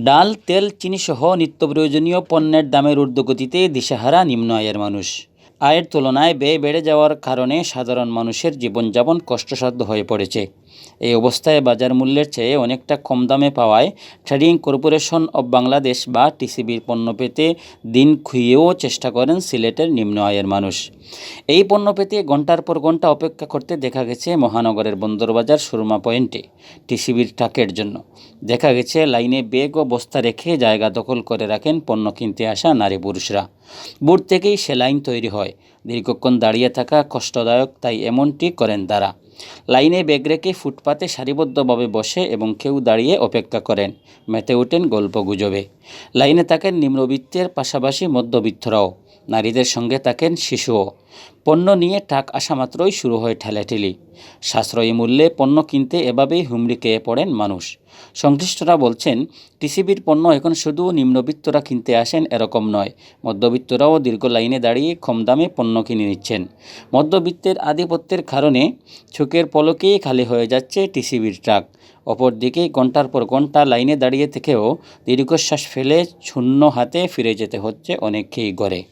ডাল, তেল, চিনিসহ নিত্যপ্রয়োজনীয় পণ্যের দামের ঊর্ধ্বগতিতে দিশেহারা নিম্ন আয়ের মানুষ। আয়ের তুলনায় ব্যয় বেড়ে যাওয়ার কারণে সাধারণ মানুষের জীবনযাপন কষ্টসাধ্য হয়ে পড়েছে। এই অবস্থায় বাজার মূল্যের চেয়ে অনেকটা কম দামে পাওয়ায় ট্রেডিং কর্পোরেশন অব বাংলাদেশ বা টিসিবির পণ্য পেতে দিন খুইয়েও চেষ্টা করেন সিলেটের নিম্ন আয়ের মানুষ। এই পণ্য পেতে ঘণ্টার পর ঘণ্টা অপেক্ষা করতে দেখা গেছে মহানগরের বন্দরবাজার সুরমা পয়েন্টে টিসিবির ট্রাকের জন্য। দেখা গেছে লাইনে ব্যাগ ও বস্তা রেখে জায়গা দখল করে রাখেন পণ্য কিনতে আসা নারী পুরুষরা। ভোর থেকেই সে লাইন তৈরি হয়। দীর্ঘক্ষণ দাঁড়িয়ে থাকা কষ্টদায়ক, তাই এমনটি করেন তারা। লাইনে ব্যাগ রেখে ফুটপাতে সারিবদ্ধভাবে বসে এবং কেউ দাঁড়িয়ে অপেক্ষা করেন। মেতে ওঠেন গল্পগুজবে। লাইনে থাকেন নিম্নবিত্তের পাশাপাশি মধ্যবিত্তরাও। নারীদের সঙ্গে থাকেন শিশুও। পণ্য নিয়ে ট্রাক আসা মাত্রই শুরু হয় ঠেলাঠেলি। সাশ্রয়ী মূল্যে পণ্য কিনতে এভাবেই হুমড়ি খেয়ে পড়েন মানুষ। সংশ্লিষ্টরা বলছেন, টিসিবির পণ্য এখন শুধু নিম্নবিত্তরা কিনতে আসেন এরকম নয়, মধ্যবিত্তরাও দীর্ঘ লাইনে দাঁড়িয়ে কম দামে পণ্য কিনে নিচ্ছেন। মধ্যবিত্তের আধিপত্যের কারণে চোখের পলকেই খালি হয়ে যাচ্ছে টিসিবির ট্রাক। অপরদিকে ঘণ্টার পর ঘণ্টা লাইনে দাঁড়িয়ে থেকেও দীর্ঘশ্বাস ফেলে শূন্য হাতে ফিরে যেতে হচ্ছে অনেককেই ঘরে।